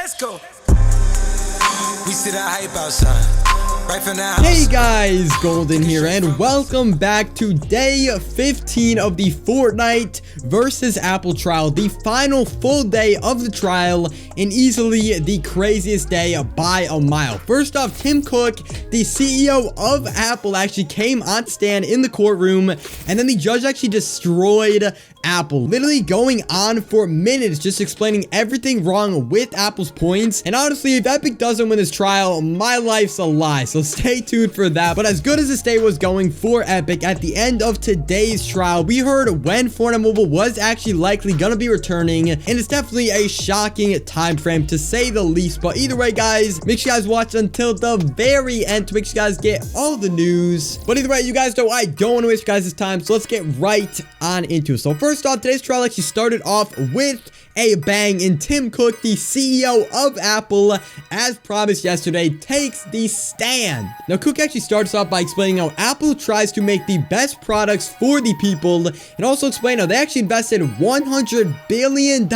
Let's go. We see that hype outside. Right from now. Hey guys, Golden here, and welcome back to day 15 of the Fortnite versus Apple trial, the final full day of the trial, and easily the craziest day by a mile. First off, Tim Cook, the CEO of Apple, actually came on stand in the courtroom, and then the judge actually destroyed Apple, literally going on for minutes just explaining everything wrong with Apple's points. And honestly, if Epic doesn't win this trial, my life's a lie, so stay tuned for that. But as good as this day was going for Epic, at the end of today's trial, we heard when Fortnite Mobile was actually likely gonna be returning, and it's definitely a shocking time frame to say the least. But either way, guys, make sure you guys watch until the very end to make sure you guys get all the news. But either way, you guys know I don't want to waste your guys' time, so let's get right on into it. So first off, today's trial actually started off with a bang, and Tim Cook, the CEO of Apple, as promised yesterday, takes the stand. Now, Cook actually starts off by explaining how Apple tries to make the best products for the people, and also explain how they actually invested $100 billion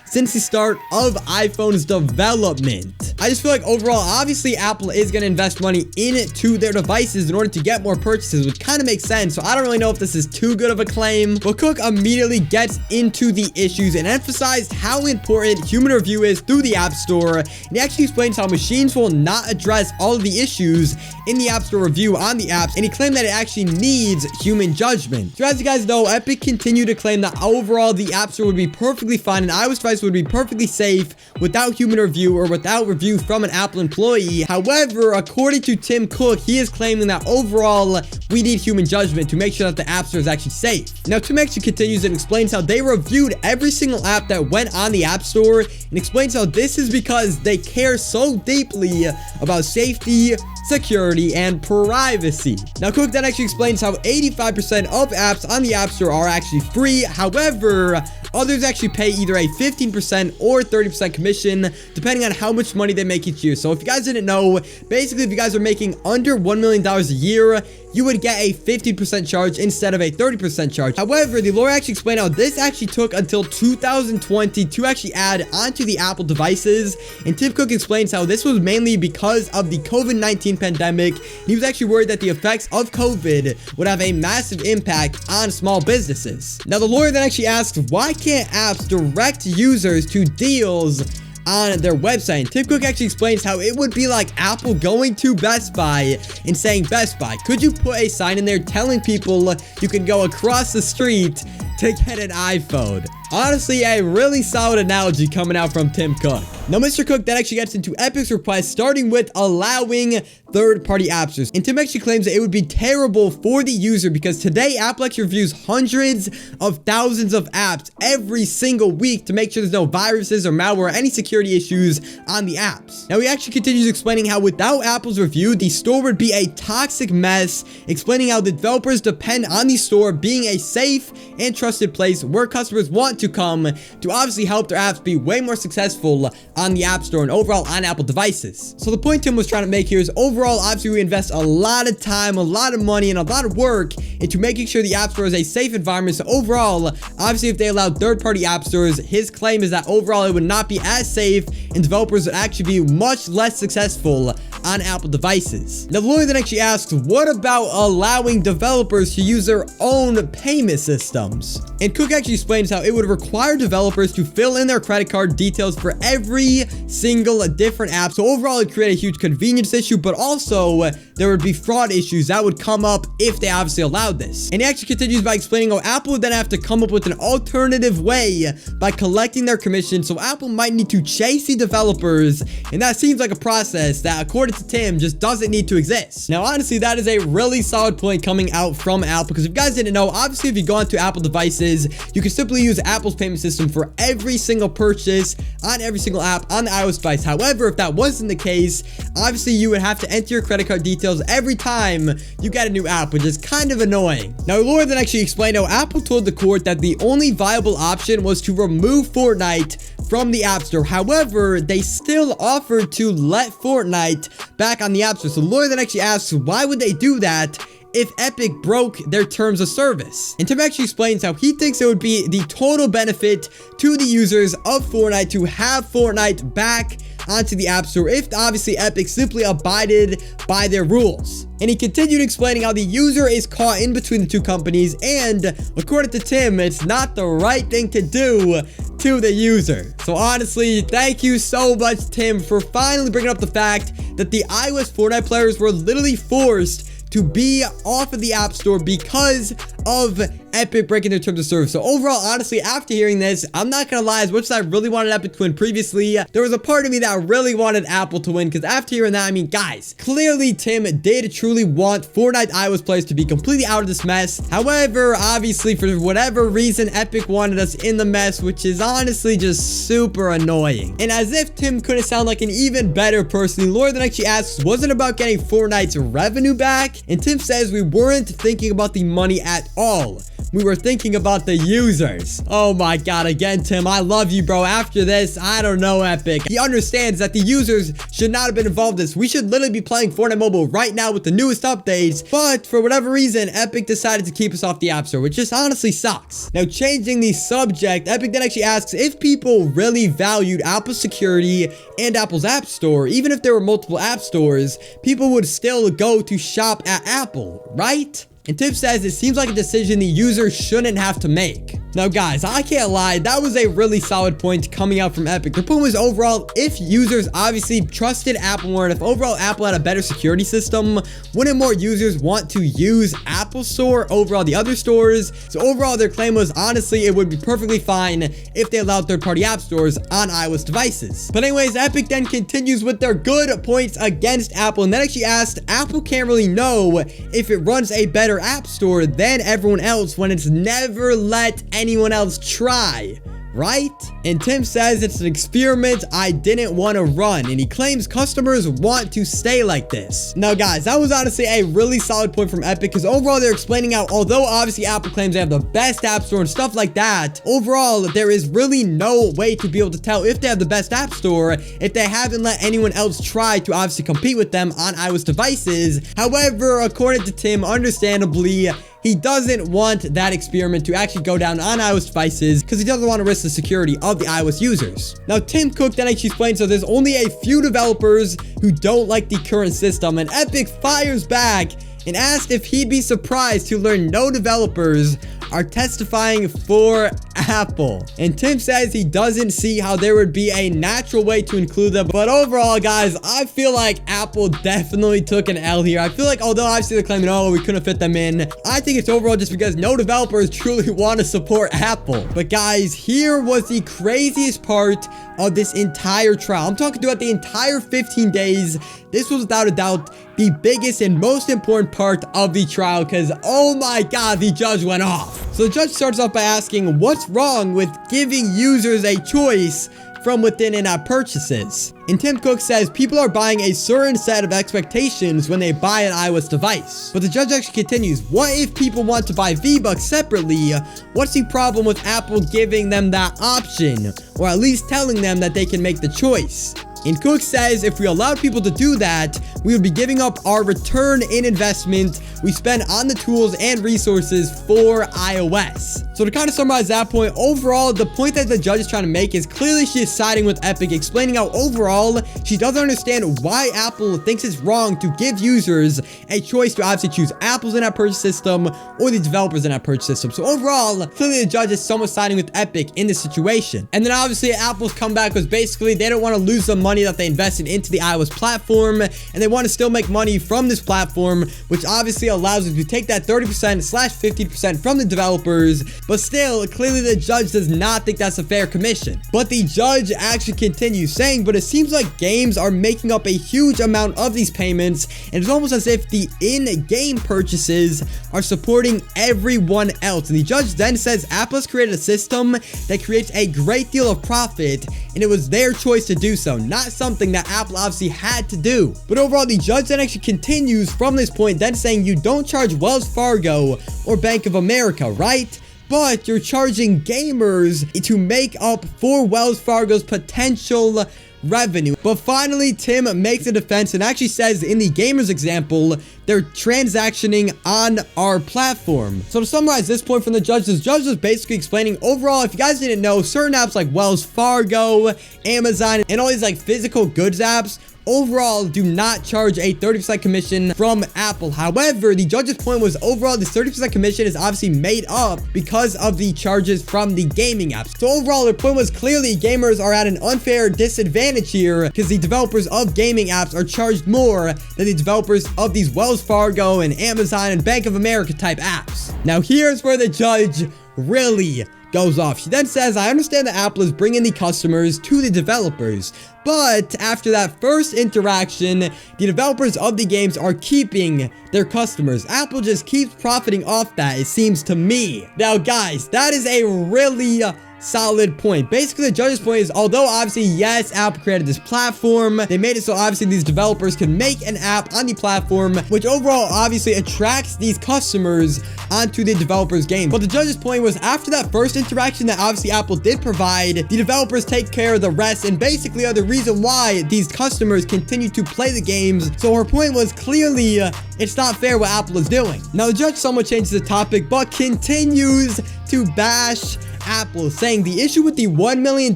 since the start of iPhone's development. I just feel like overall, obviously, Apple is going to invest money into their devices in order to get more purchases, which kind of makes sense, so I don't really know if this is too good of a claim. But Cook immediately gets into the issues and emphasized how important human review is through the App Store, and he actually explains how machines will not address all of the issues in the App Store review on the apps, and he claimed that it actually needs human judgment. So as you guys know, Epic continued to claim that overall the App Store would be perfectly fine and iOS device would be perfectly safe without human review or without review from an Apple employee. However, according to Tim Cook, he is claiming that overall we need human judgment to make sure that the App Store is actually safe. Now, Tim actually continues and explains how they reviewed every single app that went on the App Store, and explains how this is because they care so deeply about safety, security, and privacy. Now, Cook then actually explains how 85% of apps on the App Store are actually free. However, others actually pay either a 15% or 30% commission, depending on how much money they make each year. So if you guys didn't know, basically, if you guys are making under $1 million a year, you would get a 50% charge instead of a 30% charge. However, the lawyer actually explained how this actually took until 2020 to actually add onto the Apple devices. And Tim Cook explains how this was mainly because of the COVID-19 pandemic. He was actually worried that the effects of COVID would have a massive impact on small businesses. Now, the lawyer then actually asks, why can't apps direct users to deals on their website? And Tim Cook actually explains how it would be like Apple going to Best Buy and saying, Best Buy, could you put a sign in there telling people you can go across the street to get an iPhone? Honestly, a really solid analogy coming out from Tim Cook. Now, Mr. Cook then actually gets into Epic's request, starting with allowing third-party app stores. And Tim actually claims that it would be terrible for the user because today Apple actually reviews hundreds of thousands of apps every single week to make sure there's no viruses or malware or any security issues on the apps. Now, he actually continues explaining how without Apple's review, the store would be a toxic mess, explaining how the developers depend on the store being a safe and trusted place where customers want to come to obviously help their apps be way more successful on the App Store and overall on Apple devices. So the point Tim was trying to make here is overall, obviously, we invest a lot of time, a lot of money, and a lot of work into making sure the App Store is a safe environment. So overall, obviously, if they allowed third-party app stores, his claim is that overall it would not be as safe and developers would actually be much less successful on Apple devices. Now, the lawyer then actually asks, what about allowing developers to use their own payment systems? And Cook actually explains how it would require developers to fill in their credit card details for every single different app. So overall, it created a huge convenience issue, but also there would be fraud issues that would come up if they obviously allowed this. And he actually continues by explaining how Apple would then have to come up with an alternative way by collecting their commission. So Apple might need to chase the developers, and that seems like a process that, according to Tim, just doesn't need to exist. Now, honestly, that is a really solid point coming out from Apple, because if you guys didn't know, obviously, if you go onto Apple devices, you can simply use Apple's payment system for every single purchase on every single app on the iOS device. However, if that wasn't the case, obviously you would have to enter your credit card details every time you get a new app, which is kind of annoying. Now, Laura then actually explained how Apple told the court that the only viable option was to remove Fortnite from the App Store. However, they still offered to let Fortnite back on the App Store. So Laura then actually asks, why would they do that if Epic broke their terms of service. And Tim actually explains how he thinks it would be the total benefit to the users of Fortnite to have Fortnite back onto the App Store if obviously Epic simply abided by their rules. And he continued explaining how the user is caught in between the two companies, and according to Tim, it's not the right thing to do to the user. So honestly, thank you so much, Tim, for finally bringing up the fact that the iOS Fortnite players were literally forced to be off of the App Store because of Epic breaking their terms of service. So overall, honestly, after hearing this, I'm not gonna lie, as much as I really wanted Epic to win previously, there was a part of me that really wanted Apple to win, because after hearing that, I mean, guys, clearly Tim did truly want Fortnite iOS players to be completely out of this mess. However, obviously, for whatever reason, Epic wanted us in the mess, which is honestly just super annoying. And as if Tim couldn't sound like an even better person, Laura then actually asks, was it about getting Fortnite's revenue back? And Tim says we weren't thinking about the money at all. We were thinking about the users. Oh my god, again, Tim, I love you, bro. After this, I don't know, Epic. He understands that the users should not have been involved in this. We should literally be playing Fortnite Mobile right now with the newest updates, but for whatever reason, Epic decided to keep us off the App Store, which just honestly sucks. Now, changing the subject, Epic then actually asks if people really valued Apple's security and Apple's App Store. Even if there were multiple app stores, people would still go to shop at Apple, right? And Tim says it seems like a decision the user shouldn't have to make. Now guys, I can't lie, that was a really solid point coming out from Epic. The point was overall, if users obviously trusted Apple more, and if overall Apple had a better security system, wouldn't more users want to use Apple Store over all the other stores? So overall, their claim was honestly, it would be perfectly fine if they allowed third-party app stores on iOS devices. But anyways, Epic then continues with their good points against Apple, and then actually asked, Apple can't really know if it runs a better app store than everyone else when it's never let anyone else try, right? And Tim says it's an experiment I didn't want to run, and he claims customers want to stay like this. Now guys, that was honestly a really solid point from Epic, because overall they're explaining how although obviously Apple claims they have the best app store and stuff like that, overall there is really no way to be able to tell if they have the best app store if they haven't let anyone else try to obviously compete with them on iOS devices. However, according to Tim, understandably, he doesn't want that experiment to actually go down on iOS devices because he doesn't want to risk the security of the iOS users. Now, Tim Cook then actually explains that there's only a few developers who don't like the current system, and Epic fires back and asked if he'd be surprised to learn no developers are testifying for Apple. And Tim says he doesn't see how there would be a natural way to include them. But overall, guys, I feel like Apple definitely took an L here. I feel like although obviously they're claiming, oh, we couldn't fit them in, I think it's overall just because no developers truly want to support Apple. But guys, here was the craziest part of this entire trial. I'm talking throughout the entire 15 days. This was without a doubt the biggest and most important part of the trial, because oh my god, the judge went off. So the judge starts off by asking, what's wrong with giving users a choice from within in-app purchases? And Tim Cook says people are buying a certain set of expectations when they buy an iOS device. But the judge actually continues, what if people want to buy V-Bucks separately? What's the problem with Apple giving them that option, or at least telling them that they can make the choice? And Cook says if we allowed people to do that, we would be giving up our return in investment we spend on the tools and resources for iOS. So to kind of summarize that point, overall, the point that the judge is trying to make is clearly she is siding with Epic, explaining how overall she doesn't understand why Apple thinks it's wrong to give users a choice to obviously choose Apple's in-app purchase system or the developer's in-app purchase system. So overall, clearly the judge is somewhat siding with Epic in this situation. And then obviously Apple's comeback was basically they don't want to lose the money that they invested into the iOS platform, and they want to still make money from this platform, which obviously allows them to take that 30%/50% from the developers. But still, clearly the judge does not think that's a fair commission. But the judge actually continues saying, but it seems like games are making up a huge amount of these payments, and it's almost as if the in-game purchases are supporting everyone else. And the judge then says Apple has created a system that creates a great deal of profit, and it was their choice to do so, not something that Apple obviously had to do. But overall, the judge then actually continues from this point, then saying you don't charge Wells Fargo or Bank of America, right? But you're charging gamers to make up for Wells Fargo's potential revenue. But finally, Tim makes a defense and actually says in the gamers example, they're transactioning on our platform. So to summarize this point from the judge was basically explaining overall, if you guys didn't know, certain apps like Wells Fargo, Amazon, and all these like physical goods apps overall do not charge a 30% commission from Apple. However, the judge's point was overall this 30% commission is obviously made up because of the charges from the gaming apps. So overall, their point was clearly gamers are at an unfair disadvantage here because the developers of gaming apps are charged more than the developers of these Wells Fargo and Amazon and Bank of America type apps. Now here's where the judge really goes off. She then says, I understand that Apple is bringing the customers to the developers, but after that first interaction, the developers of the games are keeping their customers. Apple just keeps profiting off that, it seems to me. Now, guys, that is a really solid point. Basically, the judge's point is, although obviously, yes, Apple created this platform, they made it so obviously these developers can make an app on the platform, which overall obviously attracts these customers onto the developers' game. But the judge's point was, after that first interaction that obviously Apple did provide, the developers take care of the rest and basically are the reason why these customers continue to play the games. So her point was clearly it's not fair what Apple is doing. Now the judge somewhat changes the topic but continues to bash Apple, saying the issue with the $1 million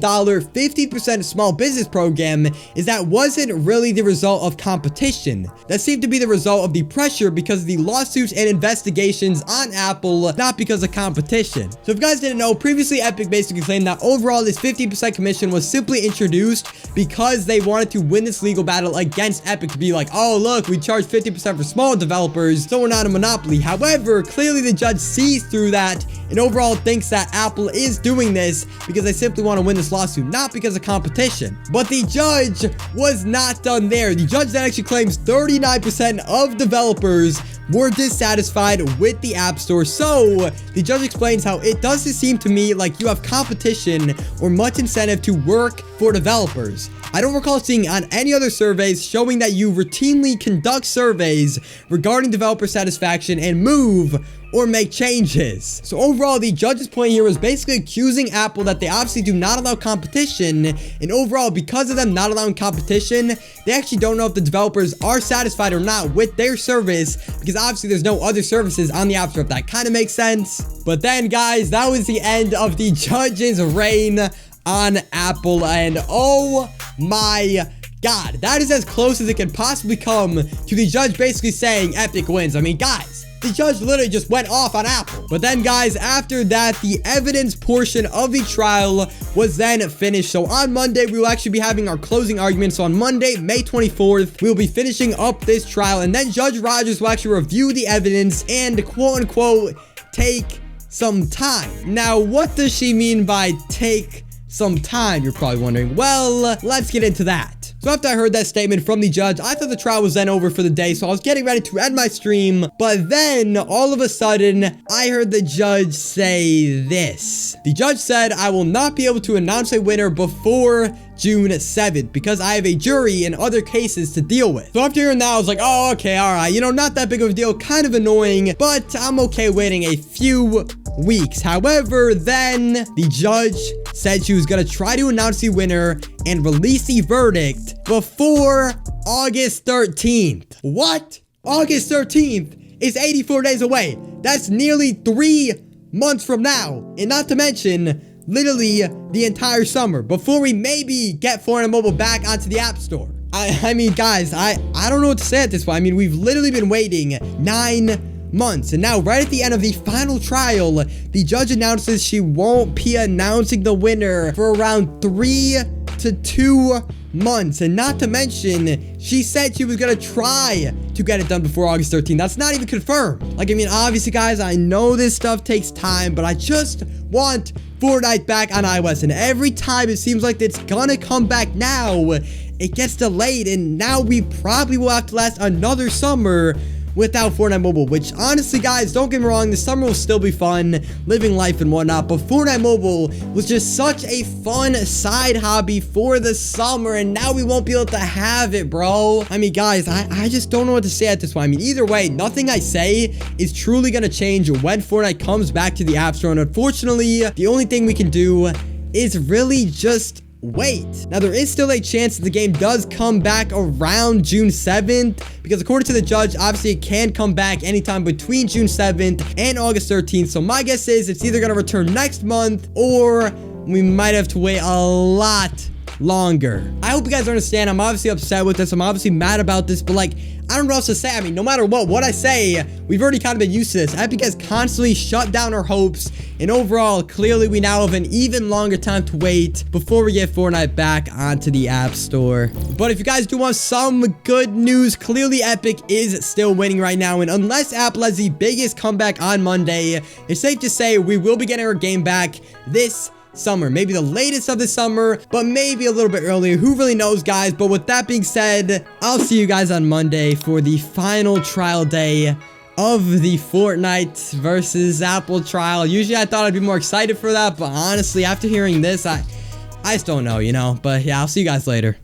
50% small business program is that wasn't really the result of competition. That seemed to be the result of the pressure because of the lawsuits and investigations on Apple, not because of competition. So if you guys didn't know, previously Epic basically claimed that overall this 50% commission was simply introduced because they wanted to win this legal battle against Epic to be like, oh look, we charge 50% for small developers, so we're not a monopoly. However, clearly the judge sees through that and overall thinks that Apple is doing this because they simply want to win this lawsuit, not because of competition. But the judge was not done there. The judge then actually claims 39% of developers were dissatisfied with the App Store. So the judge explains how it doesn't seem to me like you have competition or much incentive to work for developers. I don't recall seeing on any other surveys showing that you routinely conduct surveys regarding developer satisfaction and move or make changes. So overall, the judge's point here was basically accusing Apple that they obviously do not allow competition, and overall, because of them not allowing competition, they actually don't know if the developers are satisfied or not with their service, because obviously there's no other services on the App Store, if that kind of makes sense. But then, guys, that was the end of the judge's reign on Apple, and oh my God, that is as close as it can possibly come to the judge basically saying Epic wins. I mean, guys, the judge literally just went off on Apple. But then, guys, after that, the evidence portion of the trial was then finished. So on Monday, we will actually be having our closing argument. So on Monday, May 24th, we will be finishing up this trial. And then Judge Rogers will actually review the evidence and quote unquote take some time. Now, what does she mean by take some time, you're probably wondering? Well, let's get into that. So after I heard that statement from the judge, I thought the trial was then over for the day, so I was getting ready to end my stream, but then all of a sudden, I heard the judge say this. The judge said, I will not be able to announce a winner before June 7th because I have a jury and other cases to deal with. So after hearing that, I was like, oh, okay, all right, you know, not that big of a deal, kind of annoying, but I'm okay waiting a few weeks. However, then the judge said she was gonna try to announce the winner and release the verdict before August 13th. What? August 13th is 84 days away. That's nearly 3 months from now. And not to mention, literally the entire summer before we maybe get Fortnite Mobile back onto the App Store. I mean, guys, I don't know what to say at this point. I mean, we've literally been waiting 9 months, and now right at the end of the final trial, the judge announces she won't be announcing the winner for around 3 to 2 months. And not to mention, she said she was gonna try to get it done before August 13th. That's not even confirmed. Like, I mean, obviously, guys, I know this stuff takes time, but I just want Fortnite back on iOS, and every time it seems like it's gonna come back now, it gets delayed, and now we probably will have to last another summer without Fortnite Mobile, which honestly, guys, don't get me wrong, the summer will still be fun, living life and whatnot, but Fortnite Mobile was just such a fun side hobby for the summer, and now we won't be able to have it, bro. I mean, guys, I just don't know what to say at this point. I mean, either way, nothing I say is truly gonna change when Fortnite comes back to the App Store, and unfortunately, the only thing we can do is really just wait. Now, there is still a chance that the game does come back around June 7th, because according to the judge, obviously it can come back anytime between June 7th and August 13th. So my guess is it's either going to return next month, or we might have to wait a lot longer. I hope you guys understand. I'm obviously upset with this. I'm obviously mad about this, but like, I don't know what else to say. I mean, no matter what I say, we've already kind of been used to this. Epic has constantly shut down our hopes, and overall, clearly we now have an even longer time to wait before we get Fortnite back onto the App Store. But if you guys do want some good news, clearly Epic is still winning right now, and unless Apple has the biggest comeback on Monday, it's safe to say we will be getting our game back this summer. Maybe the latest of the summer, but maybe a little bit earlier. Who really knows, guys? But with that being said, I'll see you guys on Monday for the final trial day of the Fortnite versus Apple trial. Usually I thought I'd be more excited for that, but honestly, after hearing this, I just don't know, you know? But yeah, I'll see you guys later.